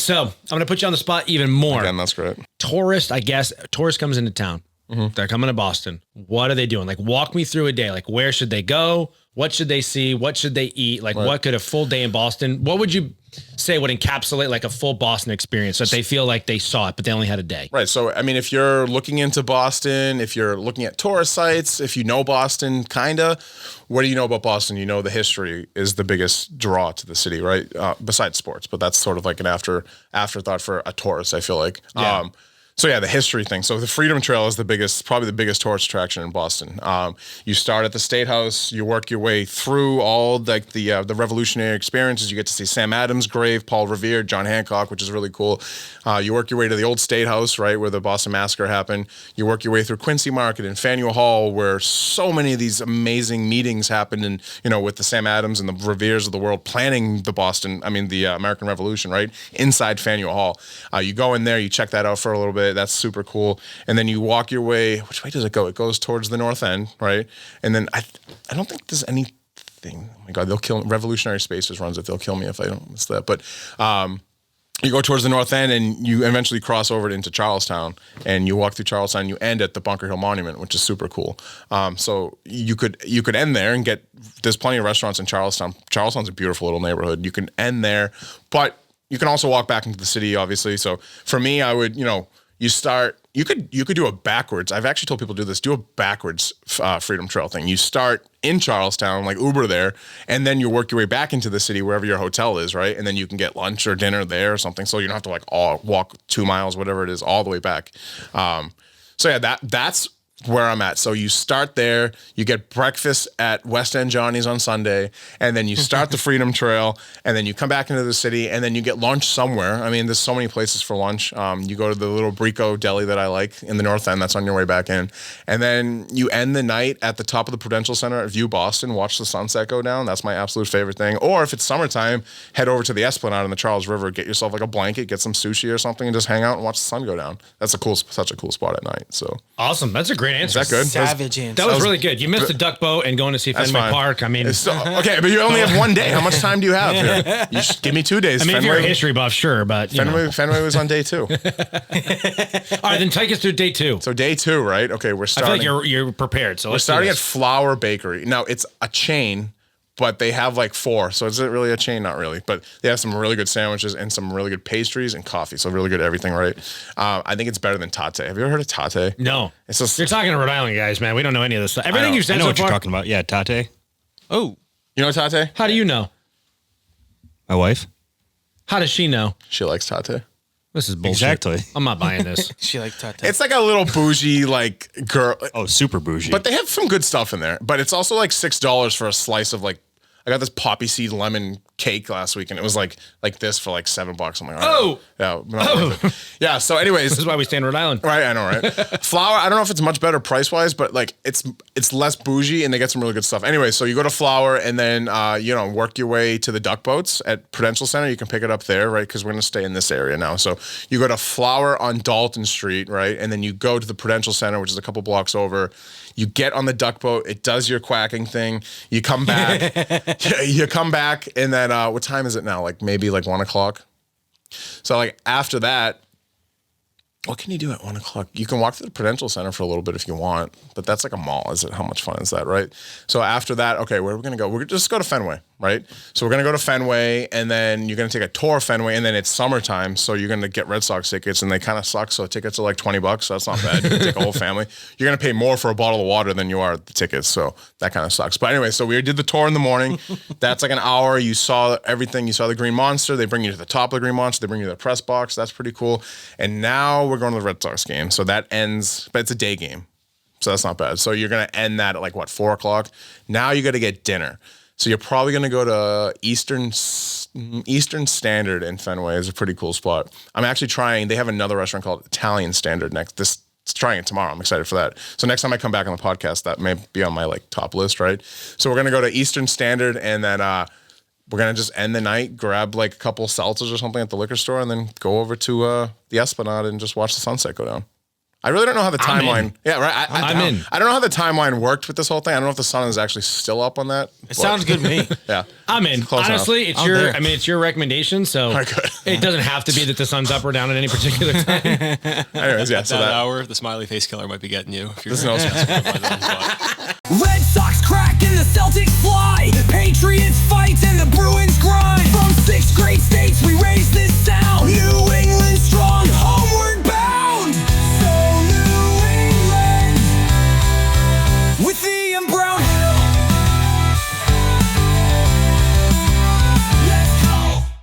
So I'm going to put you on the spot even more. Again, that's great. Tourist comes into town. Mm-hmm. They're coming to Boston. What are they doing? Like, walk me through a day. Like, where should they go? What should they see? What should they eat? Like, what could a full day in Boston, what would you say would encapsulate like a full Boston experience so that they feel like they saw it, but they only had a day? Right. So, I mean, if you're looking into Boston, if you're looking at tourist sites, if you know Boston, what do you know about Boston? You know, the history is the biggest draw to the city, right? Besides sports, but that's sort of like an afterthought for a tourist, I feel like. Yeah. So yeah, the history thing. So the Freedom Trail is probably the biggest tourist attraction in Boston. You start at the State House, you work your way through all like the revolutionary experiences. You get to see Sam Adams' grave, Paul Revere, John Hancock, which is really cool. You work your way to the old State House, right, where the Boston Massacre happened. You work your way through Quincy Market and Faneuil Hall, where so many of these amazing meetings happened, and with the Sam Adams and the Reveres of the world planning the American Revolution, right, inside Faneuil Hall. You go in there, you check that out for a little bit. That's super cool. And then you walk your way. Which way does it go? It goes towards the north end, right? And then I don't think there's anything. Oh my God, they'll kill. Revolutionary Spaces runs it. They'll kill me if I don't miss that. But you go towards the north end, and you eventually cross over into Charlestown, and you walk through Charlestown. You end at the Bunker Hill Monument, which is super cool. So you could end there and there's plenty of restaurants in Charlestown. Charlestown's a beautiful little neighborhood. You can end there, but you can also walk back into the city, obviously. So for me, I would, you could do a backwards. I've actually told people to do this. Do a backwards Freedom Trail thing. You start in Charlestown, like Uber there, and then you work your way back into the city wherever your hotel is, right? And then you can get lunch or dinner there or something. So you don't have to like walk 2 miles, whatever it is, all the way back. So yeah, that's where I'm at. So you start there, you get breakfast at West End Johnny's on Sunday, and then you start the Freedom Trail, and then you come back into the city, and then you get lunch somewhere. I mean, there's so many places for lunch. You go to the little Brico deli that I like in the North End. That's on your way back in. And then you end the night at the top of the Prudential Center at View Boston, watch the sunset go down. That's my absolute favorite thing. Or if it's summertime, head over to the Esplanade on the Charles River, get yourself like a blanket, get some sushi or something, and just hang out and watch the sun go down. That's such a cool spot at night. So awesome. That's a great answer. Is that good? Savage answer. That was really good. You missed the duck boat and going to see Fenway Park. I mean, okay, but you only have one day. How much time do you have here? You give me 2 days. I mean, Fenway, if you're a history buff, sure, but Fenway was on day 2. All right, then take us through day 2. So day 2, right? Okay, we're starting. I feel like you're prepared. So we're starting at Flower Bakery. Now it's a chain, but they have like 4. So is it really a chain? Not really. But they have some really good sandwiches and some really good pastries and coffee. So really good everything, right? I think it's better than Tate. Have you ever heard of Tate? No. It's just, you're talking to Rhode Island guys, man. We don't know any of this stuff. Everything you said I know so what far. you're talking about. Yeah, Tate. Oh. You know Tate? How do you know? My wife. How does she know? She likes Tate. This is bullshit. Exactly. I'm not buying this. She likes Tate. It's like a little bougie, like girl. Oh, super bougie. But they have some good stuff in there. But it's also like $6 for a slice of like, I got this poppy seed lemon cake last week, and it was like this for like $7. I'm like, all right. Yeah. So, anyways, this is why we stay in Rhode Island, right? I know, right? Flour. I don't know if it's much better price wise, but like it's less bougie, and they get some really good stuff. Anyway, so you go to Flour, and then work your way to the duck boats at Prudential Center. You can pick it up there, right? Because we're gonna stay in this area now. So you go to Flour on Dalton Street, right? And then you go to the Prudential Center, which is a couple blocks over. You get on the duck boat. It does your quacking thing. You come back. And then what time is it now? Like maybe like 1 o'clock. So like after that, what can you do at 1 o'clock? You can walk to the Prudential Center for a little bit if you want, but that's like a mall. How much fun is that, right? So after that, okay, where are we gonna go? We're just go to Fenway, right? So we're gonna go to Fenway, and then you're gonna take a tour of Fenway, and then it's summertime, so you're gonna get Red Sox tickets, and they kind of suck. So tickets are like $20, so that's not bad. You can take a whole family. You're gonna pay more for a bottle of water than you are the tickets, so that kind of sucks. But anyway, so we did the tour in the morning. That's like an hour. You saw everything. You saw the Green Monster. They bring you to the top of the Green Monster. They bring you to the press box. That's pretty cool. And now we're going to the Red Sox game. So that ends, but it's a day game. So that's not bad. So you're going to end that at like 4 o'clock. Now you got to get dinner. So you're probably going to go to Eastern Standard in Fenway. Is a pretty cool spot. I'm actually trying, they have another restaurant called Italian Standard trying it tomorrow. I'm excited for that. So next time I come back on the podcast, that may be on my like top list, right? So we're going to go to Eastern Standard, and then we're going to just end the night, grab like a couple seltzers or something at the liquor store, and then go over to the Esplanade and just watch the sunset go down. I really don't know how the I'm timeline. in. Yeah, right. I'm in. I don't know how the timeline worked with this whole thing. I don't know if the sun is actually still up on that. It sounds good to me. Yeah, I'm in. Close Honestly, enough. it's I'm your. there. I mean, it's your recommendation, so good. it doesn't have to be that the sun's up or down at any particular time. Anyways, yeah. So that that hour, the smiley face killer might be getting you. If you're There's no- by the spot. Red Sox